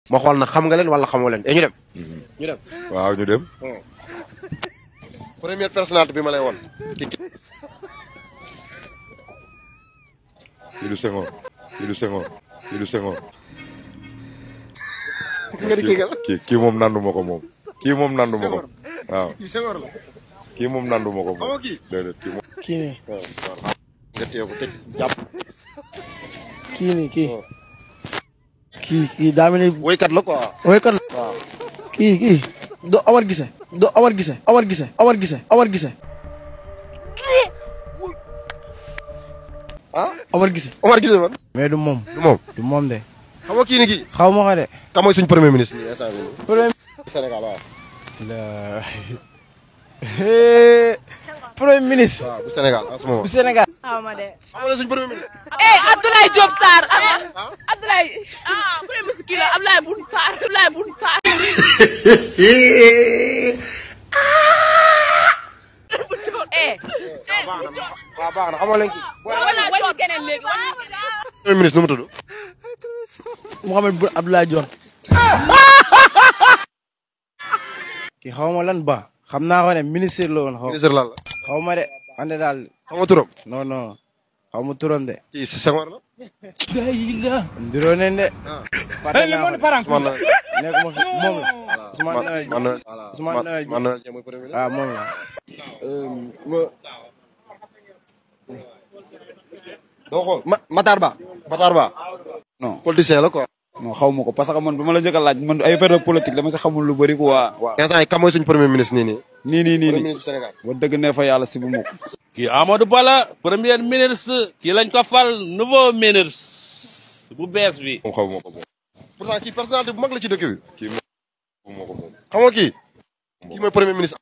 ma xool na xam nga leen wala xamoo leen ñu dem. ñu dem waaw ñu dem. première personnalité bi ma lay woon. kii du Senghor kii du Senghor kii du Senghor. kii moom nandu ma ko moom. kii moom nandu ma ko waaw. kii Senghor la. kii moom nandu ma ko moom. xamoo kii déedéet kii moom. kii nii. nga téye ko te jàpp. kii nii kii. kii daa mel ni. woykat la quoi. woykat la. waaw. kii do Omar Guissé. do Omar Guissé. Omar Guissé. Omar Guissé. Omar Guissé. ah Omar Guissé. Omar Guissé man. mais du moom. du moom. du moom de. xam nga kii ni kii. xaw ma ko de. ka mooy suñ premier ministre nii instant bii. premier. Sénégal waaw. premier ministre. waaw bu Sénégal en ce moment. bu Sénégal. xaw ma de. xam nga suñ premier ministre. Abdoulaye Diop Sarr. Abdoulaye. premier ministre kii la Abdoulaye Boun Sarr. Abdoulaye Boun Sarr. waaw baax na xamoo leen kii. wala keneen léegi wala. premier ministre nu mu tudd. Mouhamed Boun Abdallah Dionne. kii xaw ma lan ba. xam naa ko ne ministre la woon xaw. ministre lan la. xaw ma de. ande daal. xam nga turam. non non. xaw ma turam de. kii si Senghor la. ndiroo neen de. fàtte naa ko de. Ousmane nekk moom la. Ousmane Noël Noël. Ousmane Noël Ousmane Noël mooy premier ministre. ah moom la. doo xool. Matar Ba. Matar Ba. non politicien la quoi. non xaw ma ko parce que man bi ma la njëkk a laaj man ay affaire politique dama si xamul lu bëri quoi. waaw instant yii kan mooy suñ premier ministre nii nii. nii premier ministre Sénégal. wa dëgg ne fa yàlla si bu mu. kii Amadou Ba la premier ministre kii lañ ko fal nouveau ministre bu bees bi. moom xaw ma ko moom. pourtant kii personnalité bu mag la ci dëkk bi. kii moom moo ko moom. xam nga kii. kii mooy premier ministre.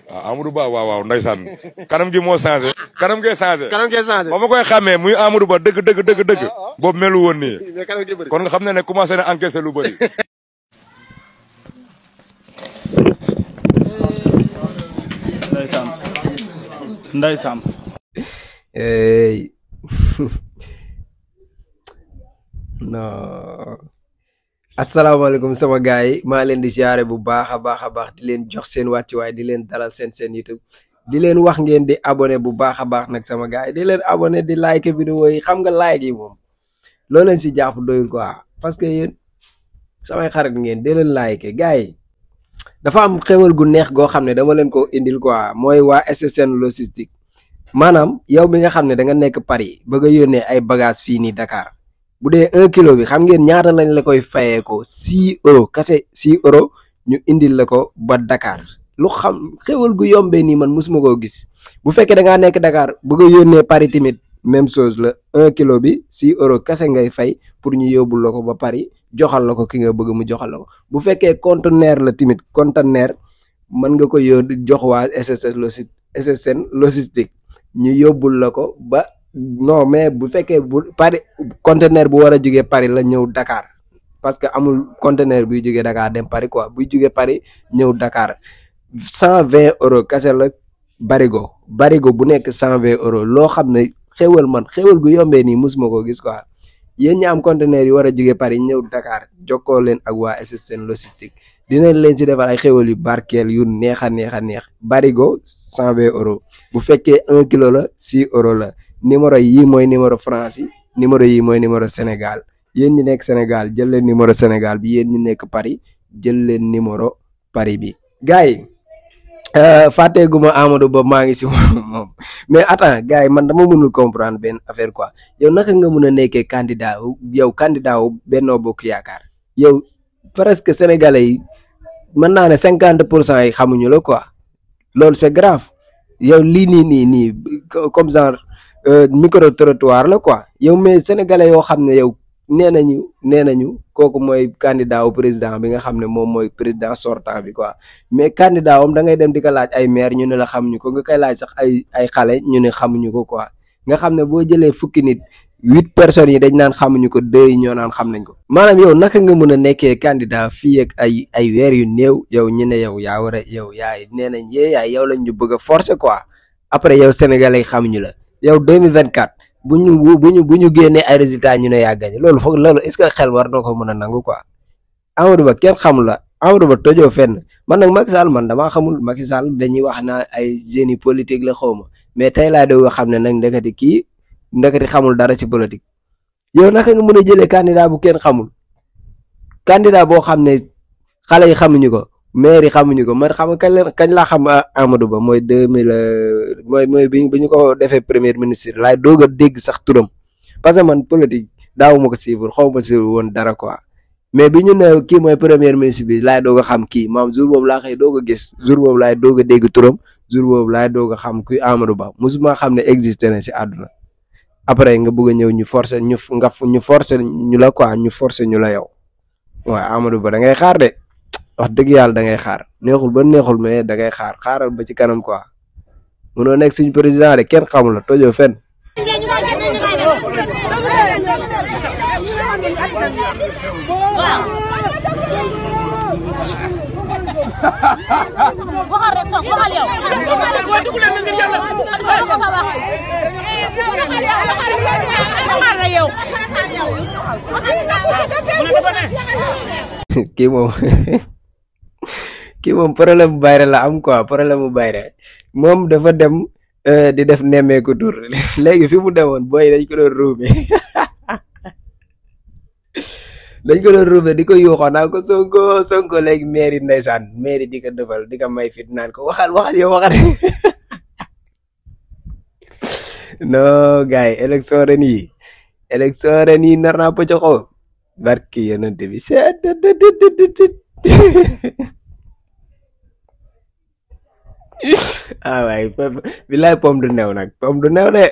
ah Amadou Ba waaw waaw ndeysaan kanam gi moo changé. kanam gee changé. kanam ngeen changé. ba ma koy xàmmee muy Amadou Ba dëgg dëgg dëgg dëgg. boobu melu woon nii. mais kanam gi bëri. kon nga xam ne commencé na encaissé lu bëri. Ndeysaan. non asalaamaaleykum sama gars yi maa leen di siyaare bu baax a baax di leen jox seen wàccuwaay di leen dalal seen YouTube di leen wax ngeen di abonné bu baax a baax nag sama gars yi di leen abonné di like vidéo yi xam nga like yi moom loo leen si jàpp doyul quoi parce que yéen samay xarit ngeen di leen like gars yi dafa am xewal gu neex goo xam ne dama leen ko indil quoi mooy waa SSN logistique maanaam yow mi nga xam ne da nga nekk Paris bëgg a yónnee ay bagages fii nii Dakar bu dee 1 kilo bi xam ngeen ñaata lañ la koy fayee ko 6 euros kase 6 euros ñu indil la ko ba Dakar lu xam xewal gu yombee nii man mosuma koo gis bu fekkee da ngaa nekk Dakar bëgg a yónnee Paris tamit même chose la 1 kilo bi 6 euros kase ngay fay pour ñu yóbbul la ko ba Paris joxal la ko ki nga bëgg mu joxal la ko bu fekkee conteneur la tamit conteneur mën nga ko yóbbu jox waa SSN logistique ñu yóbbul la ko ba. non mais bu fekkee bu Paris conteneur bu war a jógee Paris la ñëw Dakar parce que amul conteneur buy jógee Dakar dem Paris quoi buy jógee Paris ñëw Dakar 120 euros kese la barigo bu nekk 120 euros loo xam ne xewal gu yombee nii mosuma ko gis quoi yéen ñi am conteneur yi war a jógee Paris ñëw Dakar jokkoo leen ak waa SSN logistique dinañ leen si defal ay xewal yu barkeel yu neex a neex barigo 120 euros bu fekkee 1 kilo la 6 euros la. numéro yi mooy numéro France yi numéro yi mooy numéro Sénégal yéen ñi nekk Sénégal jël leen numéro Sénégal bi yéen ñi nekk Paris jël leen numéro Paris bi gars yi fàtteeguma Amadou Ba maa ngi si moom mais attends gars yi man dama mënul comprendre benn affaire quoi yow naka nga mën a nekkee candidat wu Benno Bokk Yaakaar yow presque sénégalais yi mën naa ne 50% yi xamuñu la quoi loolu c'est grave yow lii nii comme genre micro trottoir la quoi yow mais sénégalais yoo xam ne yow nee nañu kooku mooy candidat wu président bi nga xam ne moom mooy président sortant bi quoi mais candidat wam da ngay dem di ko laaj ay maire ñu ne la xamuñu ko nga koy laaj sax ay xale ñu ne xamuñu ko quoi nga xam ne boo jëlee fukki nit 8 personnes yi dañ naan xamuñu ko 2 yi ñoo naan xam nañ ko maanaam yow naka nga mën a nekkee candidat fii ak ay weer yu néew yow ñu ne yow yaa war a yow yaay nee nañ yaay yow lañ ñu bëgg a forcer quoi après yow sénégalais xamuñu la yow 2024 bu ñu génnee ay résultats ñu ne yaa gagné loolu foog loolu est-ce que xel war na ko mën a nangu quoi Amadou Ba kenn xamul la Amadou Ba tojoo fenn man nag Macky Sall man damaa xamul Macky Sall dañuy wax na ay génie politique la xawma mais tey laa doog a xam ne nag ndekati xamul dara ci politique yow naka nga mën a jëlee candidat bu kenn xamul candidat boo xam ne xale yi xamuñu ko maire yi xamuñu ko man xam kañ laa xam Amadou Ba mooy 2000 mooy bi ñu ko defee premier ministre laay doog a dégg sax turam parce que man politique daawuma ko suivre xaw ma si woon dara quoi mais bi ñu ne kii mooy premier ministre bi laay doog a xam kii maam jour boobu laa xëy doog a gis jour boobu laay doog a dégg turam jour boobu laay doog a xam kuy Amadou Ba musuma xam ne existé na si àdduna après nga bëgg a ñëw ñu forcer ñu forcer ñu la quoi ñu forcer ñu la yow waaw Amadou Ba da ngay xaar de wax dëgg yàlla da ngay xaar neexul ba neexul mais da ngay xaaral ba ci kanam quoi mënoo nekk suñu président de kenn xamul la tojoo fenn. kii moom problème bu bayre la am quoi problème bu bayre moom dafa dem di def nemmeeku tur léegi fi mu demoon booy dañ ko doon ruube di ko yuuxoo naa ko Sonko léegi mairie ndeysaan mairie di ko defal di ko may fit naan ko waxal yow waxal non gars yi élection ren yi nar naa pëccoxoo barki yonent bi waay bilaay pomme du new nag pomme du new de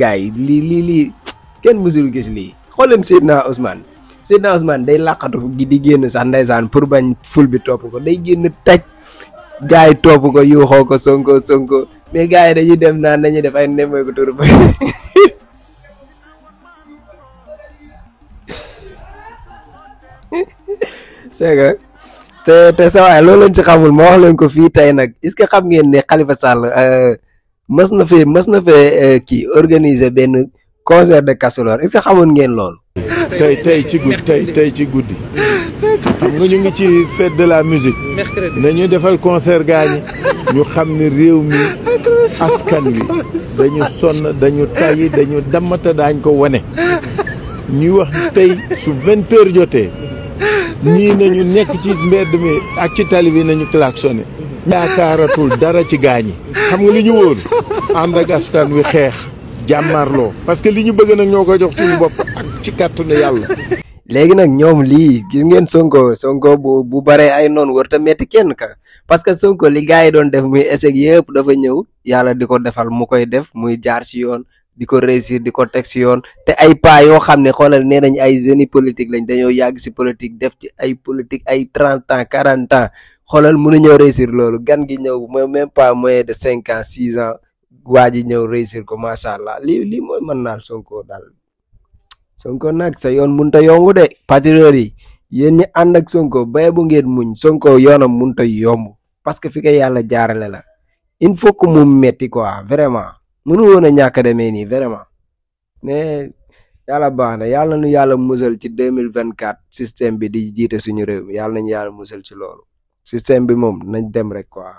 gars yi lii kenn mësul gis lii xooleen Seydina Ousmane day laqatu gi di génn sax ndeysaan pour bañ ful bi topp ko day génn taj gars yi topp ko yuuxoo ko Sonko mais gars yi dañuy dem naan dañuy def ay nemmeeku ko tur ba c'est que te sa waay loolu leen ci xamul ma wax leen ko fii tey nag est-ce que xam ngeen ne Khalifa Sall mës na fee kii organiser benn concert de casserole est-ce que xamoon ngeen loolu. tey ci guddi xam nga ñu ngi ci fête de la musique nañu defal concert gaañi ñu xam ne réew mi askan wi dañu sonn dañu tàyyi dañu dammata daañ ko wane ñuy wax tey su 20 heures jotee ñii nañu nekk ci mbedd mi ak ci tali bi nañu klaxonné yaakaaratul dara ci gaañi xam nga li ñu wóor ànd ak askan wi xeex jàmmarloo parce que li ñu bëgg nag ñoo ko jox suñu bopp ak ci kàttanu yàlla. léegi nag ñoom lii gis ngeen Sonko bu baree ay noonu war ta metti kenn ka parce que Sonko li gars yi doon def muy échec yëpp dafa ñëw yàlla di ko defal mu koy def muy jaar ci yoon di ko réussir di ko teg ci yoon te ay pas yoo xam ne xoolal nee nañ ay génie politique lañ dañoo yàgg ci politique def ci ay politique ay 30 ans 40 ans xoolal mënuñoo réussir loolu gan gi ñëw mooy même pas moins de 5 ans 6 ans waa ji ñëw réussir ko macha allah lii mooy mën naal Sonko daal Sonko nag sa yoon mënut a yomb de patriote yi yéen ñi ànd ak Sonko baye bu ngeen muñ Sonko yoonam mënut a yomb parce que fi ko yàlla jaarale la il faut que mu metti quoi vraiment mënu woon a ñàkk a demee nii vraiment mais yàlla baax na yàlla nu yàlla musal ci 2024 système bi di jiite suñu réew mi yàlla nañu yàlla musal ci loolu système bi moom nañ dem rek quoi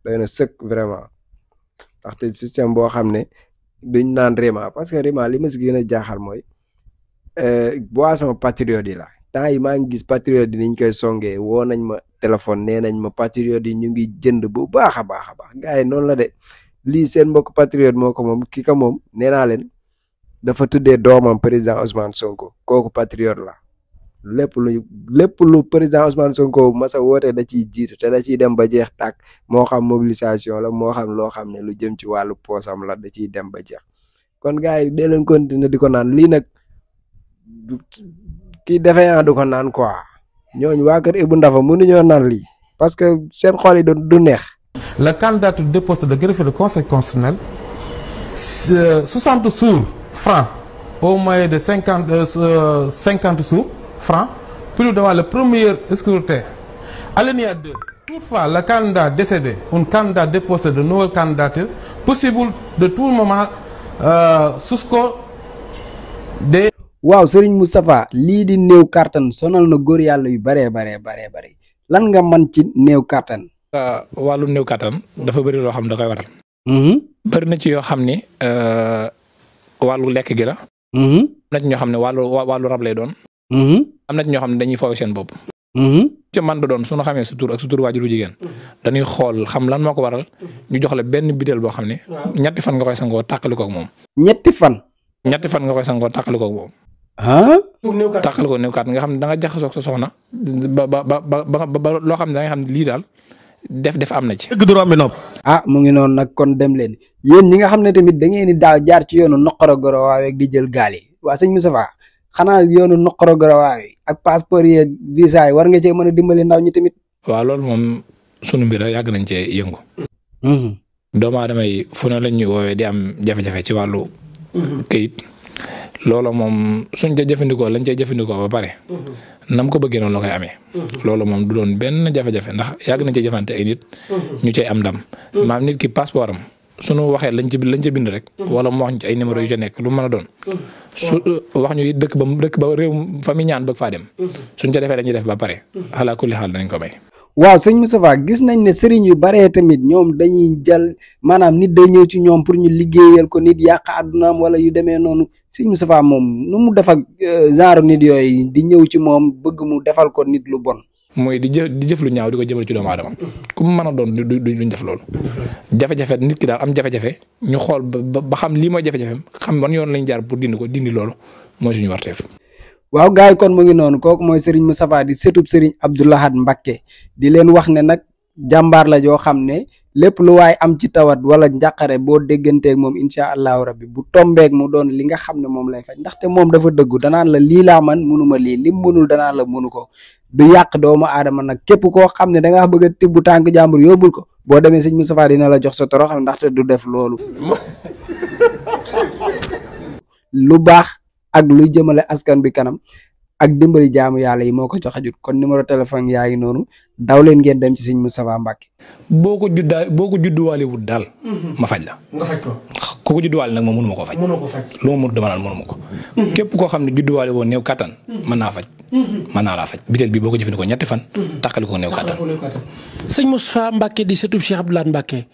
doy na sëkk vraiment ndaxte système boo xam ne duñ naan Rema parce que Rema li ma si gën a jaaxal mooy boisson patriote yi la temps yi maa ngi gis patriote yi niñ koy songee woo nañ ma téléphone nee nañ ma patriote yi ñu ngi jënd bu baax a baax gars yi noonu la de lii seen mbokk patriote moo ko moom ki ka moom nee naa leen dafa tuddee doomam président Ousmane Sonko kooku patriote la lépp lu président Ousmane Sonko masa woote da ciy jiitu te da ciy dem ba jeex tàkk moo xam mobilisation la moo xam loo xam ne lu jëm ci wàllu poosam la da ciy dem ba jeex kon gars yi dee leen continuer di ko naan lii nag kii defee du ko naan quoi ñooñu waa kër Ibou Ndafa mënuñoo naan lii parce que seen xol yi du neex. Le candidat dépose de greffe du Conseil constitutionnel 60 sous francs au moyen de 50 sous francs plus devant le premier scrutin. Alinéa 2. Toutefois, le candidat décédé ou un candidat déposé de nouvelles candidatures possible de tout moment jusqu'au des waaw Serigne Moustapha lii di néew kàttan sonal na góor yàlla yu baree lan nga man ci néew kàttan. wàllu néew kàttan dafa bëri loo xam da koy waral. bëri na ci yoo xam ni wàllu lekk gi la. am na ci ñoo xam ne wàllu rab lay doon. am na ci ñoo xam ne dañuy fooy seen bopp. ci man da doon su ñu xamee sa tur ak sa tur waajuru jigéen dañuy xool xam lan moo ko waral ñu jox la benn bideel boo xam ne ñetti fan nga koy sangoo tàqali ko ak moom. ñetti fan nga koy sangoo tàqali ko ak moom. tàqali ko néew kàttan nga xam ne da nga jaxasoo sa soxna ba loo xam ne da nga xam ne lii daal def am na ci. dëgg du romb nopp. mu ngi noonu nag kon dem leen yéen ñi nga xam ne tamit da ngeen di daaw jaar ci yoonu noqoro goro waaweeg di jël gaal yi waa sëñ Moustapha xanaa yoonu noqoro goro waawe ak passeport yi visa yi war nga cee mën a dimbali ndaw ñi tamit. waaw loolu moom sunu mbir yàgg nañ cee yëngu. doomu aadama yi fu ne lañ ñuy woowee di am jafe-jafe ci wàllu këyit loolu moom suñ ca jëfandikoo lañ cee jëfandikoo ba pare. nam ko bëggee noonu la koy amee. loolu moom du doon benn jafe-jafe ndax yàgg nañ cee jëfante ay nit. ñu cay am ndam. maam nit ki passeport am suñu waxee lañ ci bind rek. wala mu wax ñu ci ay numéro yu ca nekk lu mën a doon. su wax ñu dëkk ba réew fa mi ñaan bëgg faa dem. suñ ca defee dañuy def ba pare. ala kulli xaal danañ ko may. waaw sëñ Moustapha gis nañ ne sëriñ yu baree tamit ñoom dañuy jël maanaam nit day ñëw ci ñoom pour ñu liggéeyal ko nit yàq àddunaam wala yu demee noonu sëñ Moustapha moom nu mu def ak genre nit yooyu di ñëw ci moom bëgg mu defal ko nit lu bon. mooy di jëf lu ñaaw di ko jëmal ci doomu aadama ku mu mën a doon duñ def loolu. jafe-jafe nit ki daal am jafe-jafe ñu xool ba xam lii mooy jafe-jafem xam ban yoon lañ jaar pour dindi loolu mooy suñu warteef. waaw gars yi kon mu ngi noonu kooku mooy Serigne Moustapha di sëtub Serigne Abdou Lahad Mbacké di leen wax ne nag jàmbaar la joo xam ne lépp lu waay am ci tawat wala njàqare boo dégganteeg moom incha allahu rabbi bu tombeeg mu doon li nga xam ne moom lay faj ndaxte moom dafa dëggu danaan la lii laa man munuma lii lim mënul danaan la mënu ko du yàq doomu aadama nag képp koo xam ne da ngaa bëgg a tibb tànk jàmbur yóbbul ko boo demee Serigne Moustapha dina la jox sa toroxal ndaxte du def loolu lu baax ak luy jëmale askan bi kanam ak dimbali jaamu yàlla yi moo ko jox a jut kon numéro téléphone yaa ngi noonu daw leen ngeen dem ci Serigne Moustapha Mbacké. boo ko judduwaale wut daal. ma faj la. nga faj ko. ku ko judduwaale nag moom mënu ma ko faj. mënoo ko faj lu ma mënut dama naan mënu ma ko. képp koo xam ne judduwaale woon néew kattan. mën naa faj. mën naa laa faj bitel bi boo ko jëfandikoo ñetti fan. tàqali ko néew kattan. sëñ Moustapha Mbacké di sëtub Cheikh Abdou Lahad Mbacké